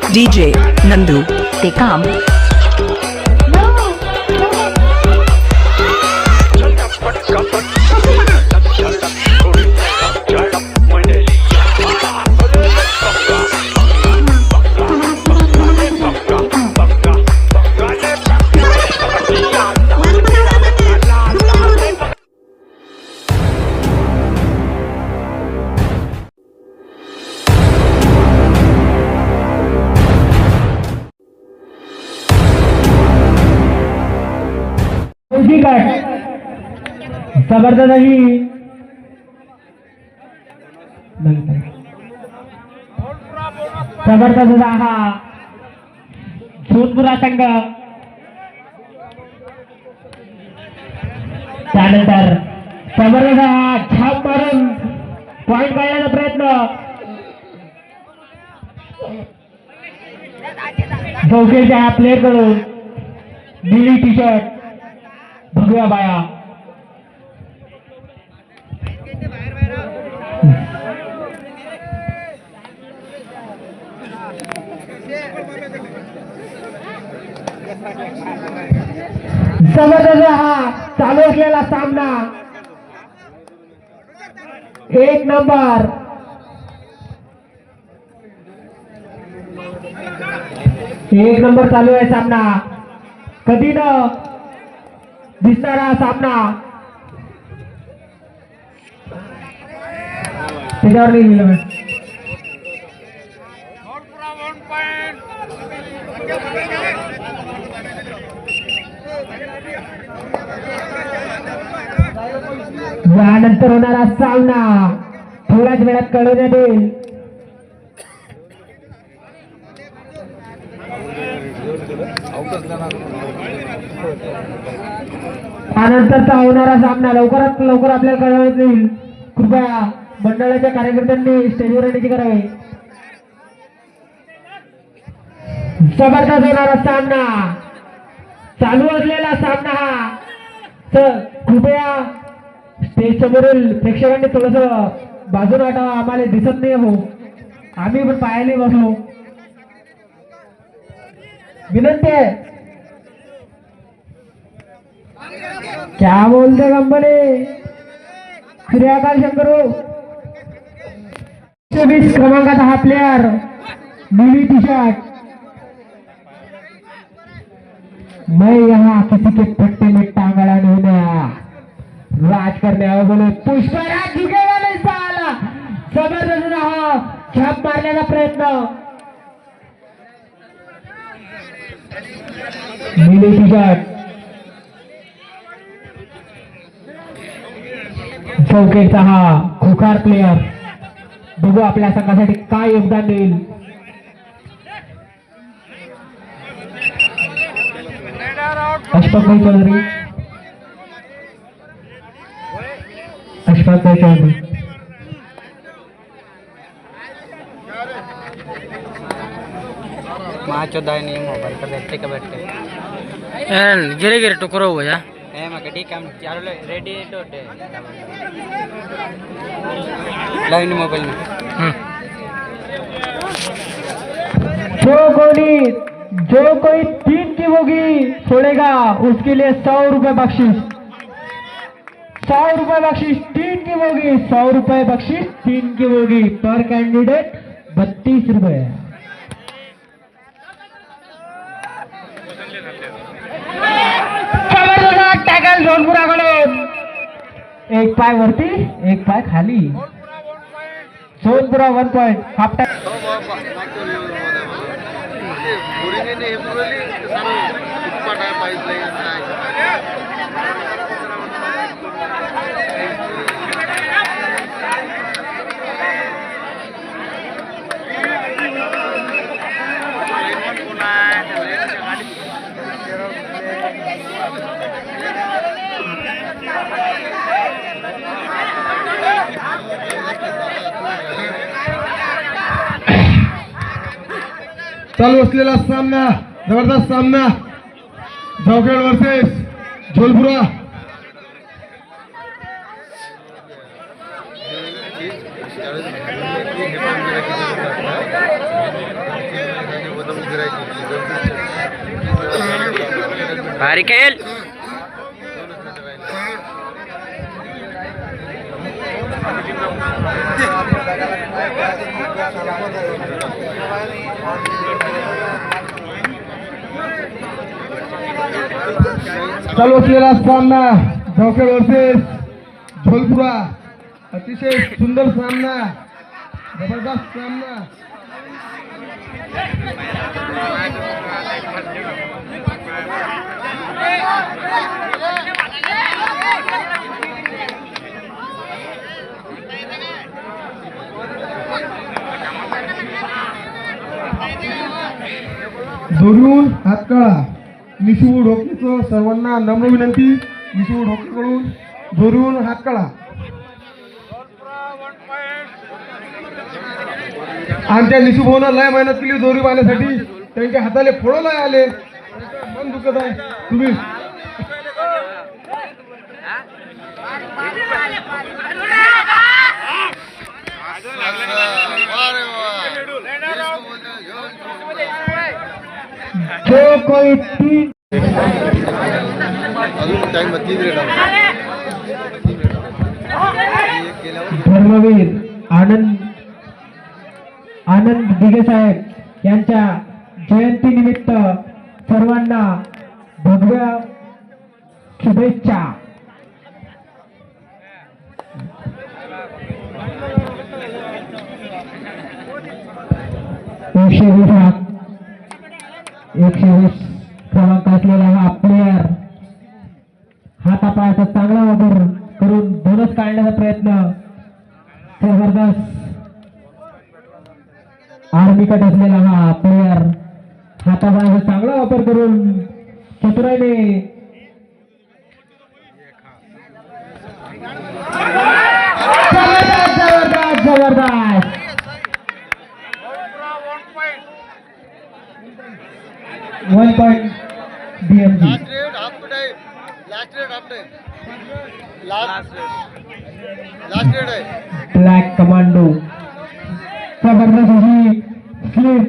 DJ Nandu Tekam जबरदस्त अशी जबरदस्त हा जोधपुरा संघ त्यानंतर जबरदस्त हा छाप मारून पॉइंट काढण्याचा प्रयत्न चौकेच्या प्लेअर कडून निळी टी शर्ट भगव्या बाया जबरदस्त हा चालू असलेला सामना एक नंबर चालू आहे सामना कधी न दिसणारा सामना त्याच्यावर नाही लिहिलं यानंतर होणारा सामना थोड्याच वेळात कळवण्यात येईल त्यानंतरचा होणारा सामना लवकरात लवकर आपल्याला कळवण्यात येईल कृपया मंडळाच्या कार्यकर्त्यांनी स्टेजवर येण्याची करावे जबरदस्त होणारा सामना चालू असलेला सामना हा तर कृपया स्टेज समोरील प्रेक्षकांनी थोडस बाजूला हटावं आम्हाला दिसत नाही हो आम्ही पण पायाने बसलो विनंती आहे क्या बोलते कंपनी श्रेयाकांत शंकरू 120 क्रमांकाचा हा प्लेयर नीली टी शर्ट मैं यहाँ किसी के पट्टे में टांग अड़ा नहीं गया राज करने आए बोले पुष्पराज झुकेगा नहीं साला जबरदस्त हा छाप मारण्याचा प्रयत्न नीली टी शर्ट चौकेचा हा खुकार प्लेयर बघू आपल्या संघासाठी काय योगदान देईल अशफाक भाई चौधरी चौदह नहीं मोबाइल का बैठते का बैठते गिरे गिरे टुकड़ा हुआ या ठीक है चारों रेडी टोटे लाइन मोबाइल में जो कोई 3 की बोगी छोड़ेगा उसके लिए 100 रुपए बख्शीश 100 रुपए बख्शीश 3 की बोगी 100 रुपए बख्शीश 3 की बोगी पर कैंडिडेट 32 रुपए टॅकल जोधपुराकडून एक पाय वरती एक पाय खाली जोधपुरा 1 पॉइंट हाफ टाइम चालू असलेला सामना, जबरदस्त सामना, जावखेड वर्सेस झोलपुरा. भारी खेळ. चालू असलेला सामना, जावखेड वर्सेस झोलपुरा. अतिशय सुंदर सामना, जबरदस्त सामना. दोरीहून हातकळा, निशू ढोकेचं सर्वांना नम्र विनंती. निशू ढोकेकडून दोरीहून हातकळा. आमच्या निशू भाऊनं लय मेहनत केली दोरी बांधण्यासाठी, त्यांच्या हाताले फोडं नाही आले. मन दुखत आहे. तुम्ही जो कोई तीन धर्मवीर आनंद दिघे साहेब यांच्या जयंती निमित्त सर्वांना भगव्या शुभेच्छा. एकशे वीस क्रमांक असलेला हा प्लेयर हातापायाचा चांगला वापर करून बोनस काढण्याचा प्रयत्न. जबरदस्त आर्मीकट असलेला हा प्लेयर हातापायाचा चांगला वापर करून चतुराईने जबरदस्त जबरदस्त जबरदस्त 1 point DMG. ब्लॅक कमांडो जबरदस्त अशी स्लिप.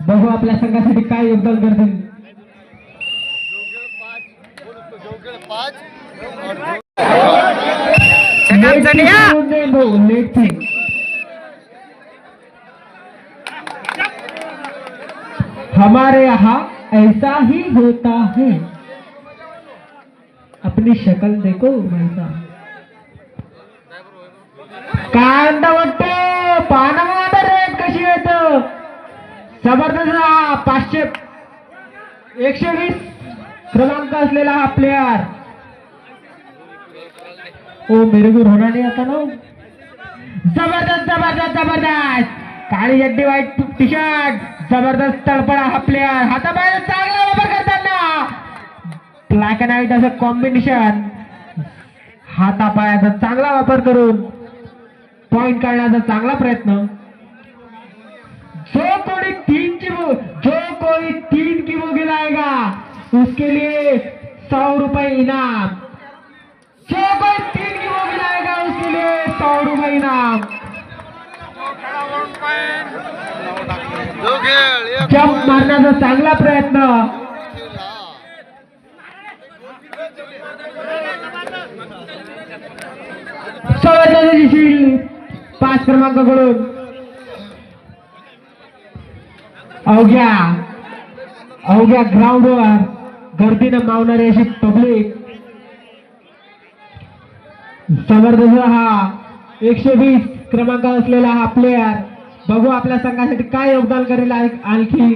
बघू आपल्या संघासाठी काय योगदान करतील. हमारे यहाँ ऐसा ही होता है. अपनी शक्ल देखो भाई साहब. काय वाटतं पानामध्ये रेट कशी येत. जबरदस्त 500 120 क्रमांक असलेला हा प्लेयर. ओ मेरे को रोना नहीं आता ना. जबरदस्त जबरदस्त जबरदस्त काळी जड्डी व्हाईट टी शर्ट. जबरदस्त तळपडा हा प्लेयर. हातापायाचा चांगला वापर करताना ब्लॅक अँड व्हाईट असं कॉम्बिनेशन. हातापायाचा चांगला वापर करून पॉइंट काढण्याचा चांगला प्रयत्न. जो कोई 3 की वो गिराएगा उसके लिए 100 रुपए इनाम. जो कोई 3 की वो गिराएगा उसके लिए 100 रुपए इनाम. जंप मारण्याचा चांगला प्रयत्न. शील्ड 5 क्रमांकाकडून अवघ्या ग्राउंडवर गर्दीनं मावणारी अशी पब्लिक. जबरदस्त हा 120 क्रमांक असलेला हा प्लेयर. बघू आपल्या संघासाठी काय योगदान करेल आणखी.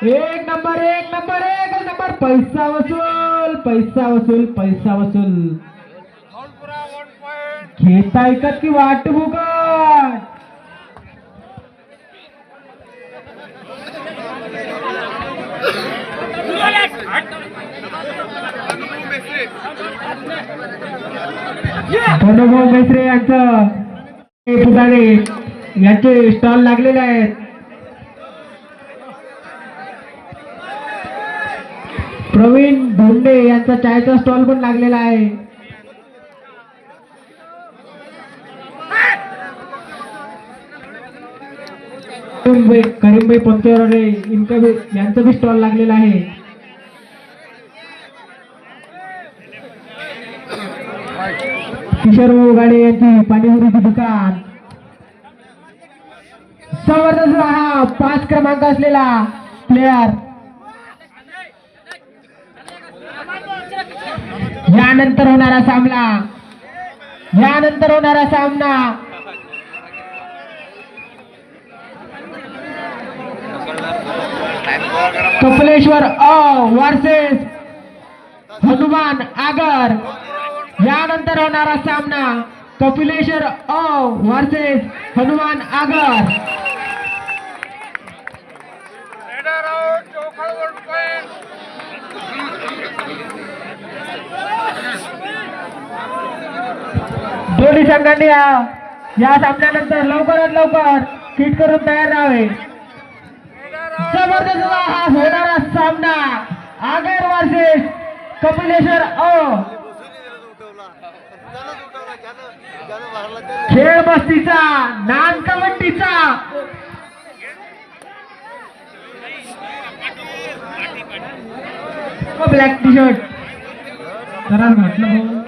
एक नंबर. पैसा वसूल पैसा वसूल पैसा वसूल. घेता ऐकत की वाट फुकट. धनुभाऊ मेसरे यांचं पुढारी यांचे स्टॉल लागलेले आहेत. प्रवीण धोंडे यांचा चायचा स्टॉल पण लागलेला आहे. करीमभाई पंचवरे यांचा बी स्टॉल लागलेला आहे. किशोर गाडे यांची पाणीपुरीची दुकान. जबरदस्त हा 5 क्रमांक असलेला प्लेयर. यानंतर होणारा सामना कपिलेश्वर वर्सेस हनुमान आगर. यानंतर होणारा सामना कपिलेश्वर वर्सेस हनुमान आगर. दोन्ही संघांनी या सामन्यानंतर लवकरात लवकर किट करून तयार राहावे. जबरदस्त हा होणारा सामना आगर वर्सेस कपिलेश्वर खेळ मस्तीचा, नान कबड्डीचा. ब्लॅक टी शर्ट जरा म्हटलं भाऊ.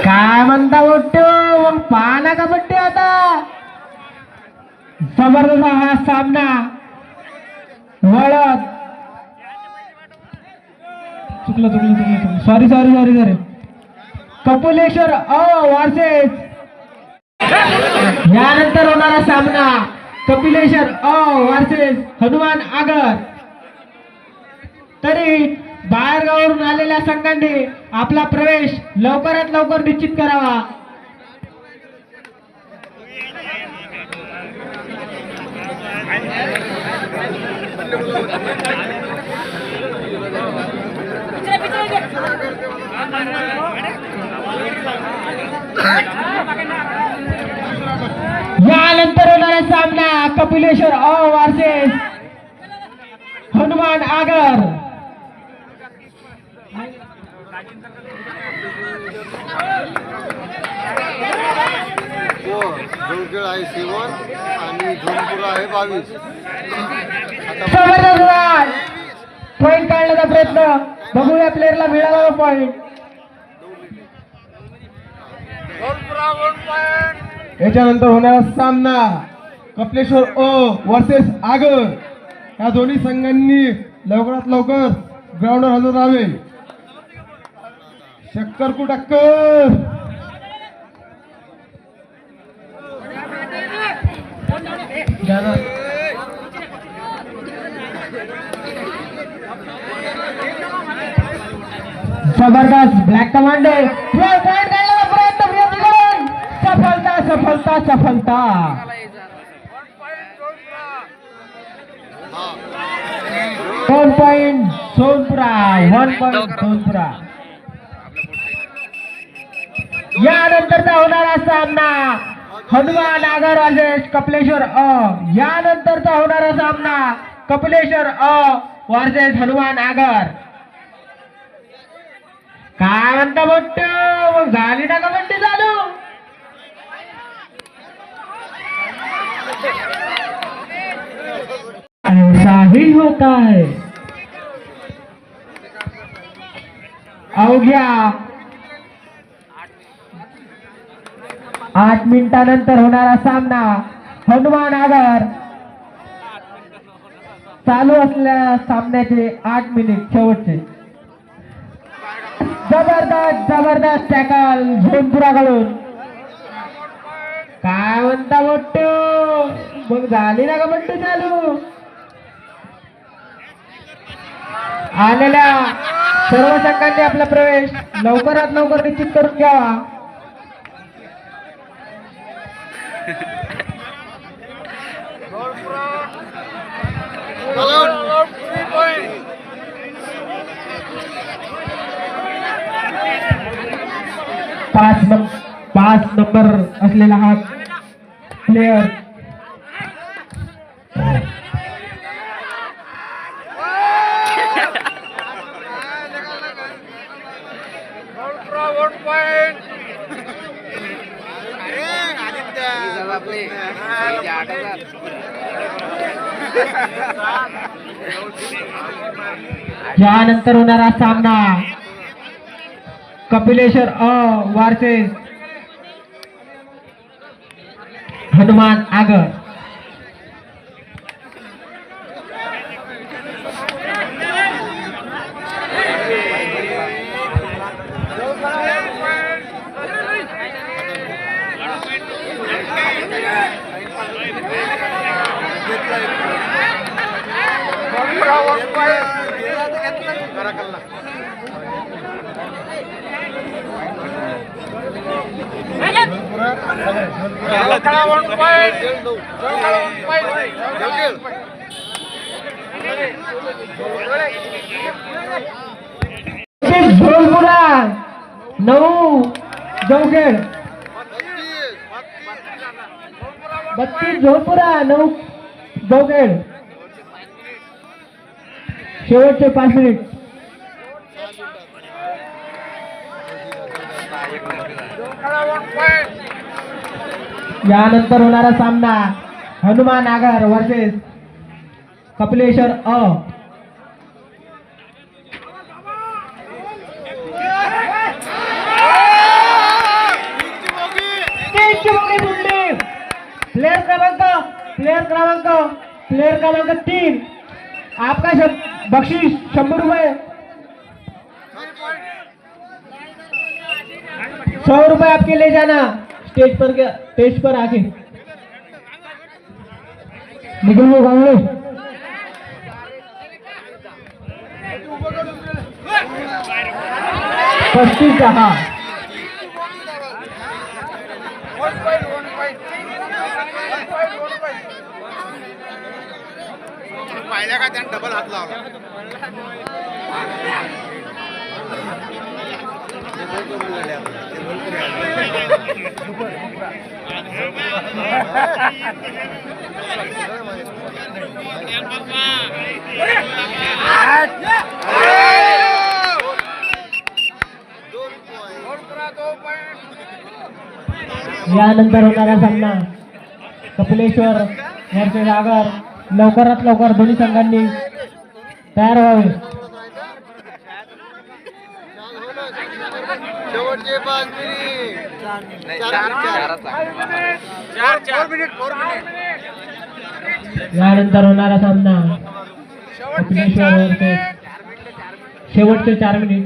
काय म्हणता मोठो, मग पाहना कबड्डी आता. जबरदस्त हा सामना वळत. चुकलं सॉरी कपिलेश्वर वर्सेस. यानंतर होणारा सामना कपिलेश्वर वर्सेस हनुमान आगर. तरी बाहेरगावावरून आलेल्या संघांनी आपला प्रवेश लवकरात लवकर निश्चित करावा. यानंतर होणारा सामना कपिलेश्वर वर्सेस हनुमान आगर. जोरखेळ आहे 7 आणि झोनपूर आहे 22. पॉइंट काढण्याचा प्रयत्न. बघूया प्लेअरला मिळाला पॉइंट. याच्यानंतर होणारा सामना कपिलेश्वर वर्सेस आगर. या दोन्ही संघांनी लवकरात लवकर ग्राउंडवर हजर राहावे. शक्कर कु टक्कर. जबरदस्त ब्लॅक कमांडो पॉइंट काढण्याचा प्रयत्न. सफलता. 1 पॉइंट सोनपुरा. 1 पॉइंट सोनपुरा. यानंतरचा होणारा सामना हनुमान आगर वर्सेस कपिलेश्वर यानंतरचा होणारा सामना कपिलेश्वर वर्सेस हनुमान आगर. काय म्हणता मोठं, मग झाली ना कबड्डी चालू. ऐसा ही होता है. अवघ्या 8 मिनिटानंतर होणारा सामना हनुमान आगर. चालू असलेल्या सामन्याचे 8 मिनिट शेवटचे. जबरदस्त टॅकल झोनपुराकडून. काय म्हणता मोठं, मग झाली ना कबड्डी चालू. आलेल्या सर्व संघांनी आपला प्रवेश लवकरात लवकर निश्चित करून घ्यावा. पाच नंबर असलेला हा प्लेयर यानंतर होणारा सामना कपिलेश्वर वर्सेस हनुमान आगर. झोलपुरा 9 जवखेड 32 झोलपुरा 9 जवखेड. शेवटचे 5 मिनिट. यानंतर होणारा सामना हनुमान आगर वर्सेस कपिलेश्वर प्लेयर क्रमांक 3. आपका बख्शीश 100 रुपये. 100 रुपये आपके ले जाना स्टेज पर आके निकलो गाँव 35-10. पाहिल्या का त्याने डबल हात लावला. यानंतर होणारा सामना कपिलेश्वर वर्सेस आगर. लवकरात लवकर दोन्ही संघांनी तयार व्हावे. शेवटचे 5 मिनिट. यानंतर होणारा सामना कपिलेश्वर वर्सेस शेवटचे 4 मिनिट.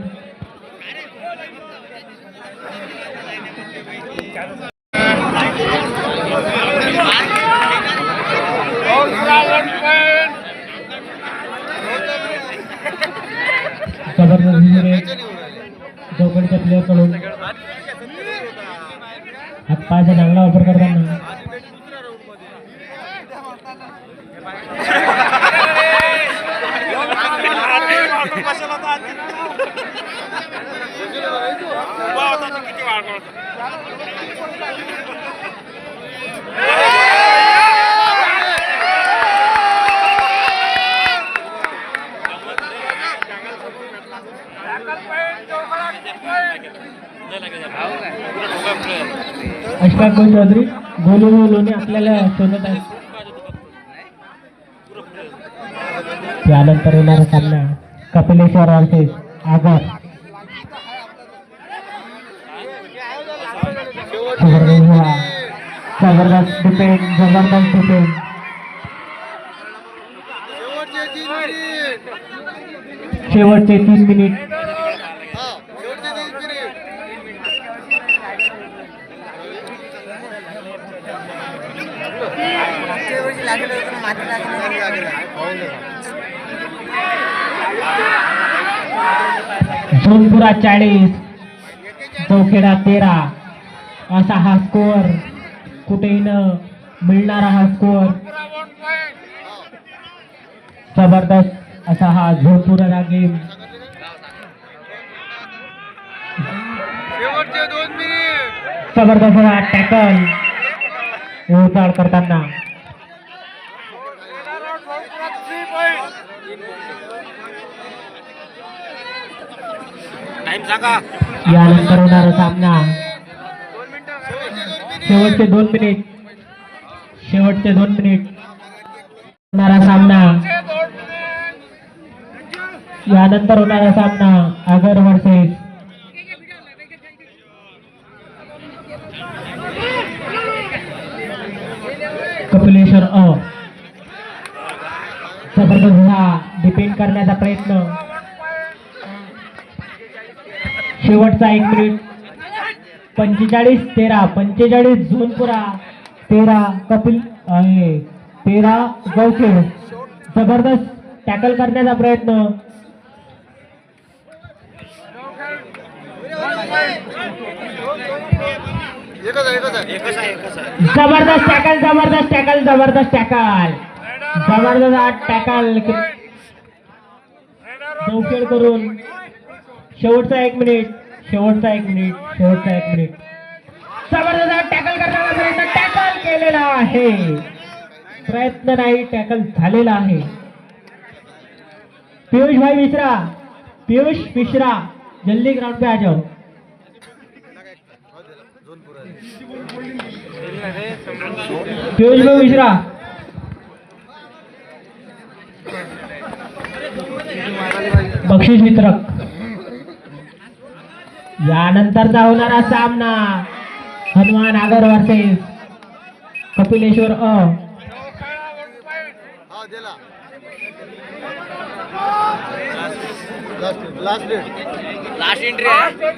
जबरदस्त चौकडच्या प्लेअर कडून हातपायाचा चांगला वापर करताना अशफाक चौधरी गोलूने आपल्याला शोधत आहेत. त्यानंतर येणारा सामना कपिलेश्वर वर्सेस आगर. जबरदस्त डिफेंड. शेवटचे 3 मिनिट. झोनपुरा 40 चौखेडा 13 असा हा स्कोअर कुठेही न मिळणारा हा स्कोअर. जबरदस्त असा हा झोनपुरा गेम. जबरदस्त टॅकल उचाड करताना यानंतर होणारा सामना शेवटचे 2 मिनिट होणारा सामना यानंतर होणारा सामना आगर वर्सेस कपिलेश्वर जबरदस्त हा डिपेंड करण्याचा प्रयत्न शेवटचा 1 मिनिट 45-13 झोनपुरा 13 कपिल 13 गौखेड जबरदस्त टॅकल करण्याचा प्रयत्न जबरदस्त टॅकल गौखेड करून शेवटचा 1 मिनिट जबरदस्त टॅकल करण्याचा प्रयत्न टॅकल केलेला आहे प्रयत्न नाही टॅकल झालेला आहे पीयूष मिश्रा जल्दी ग्राउंड पे आ जाओ पीयूष भाई मिश्रा बक्षीस वितरक यानंतरचा होणारा सामना हनुमान आगर वर्सेस कपिलेश्वर लास्ट एंट्री आहे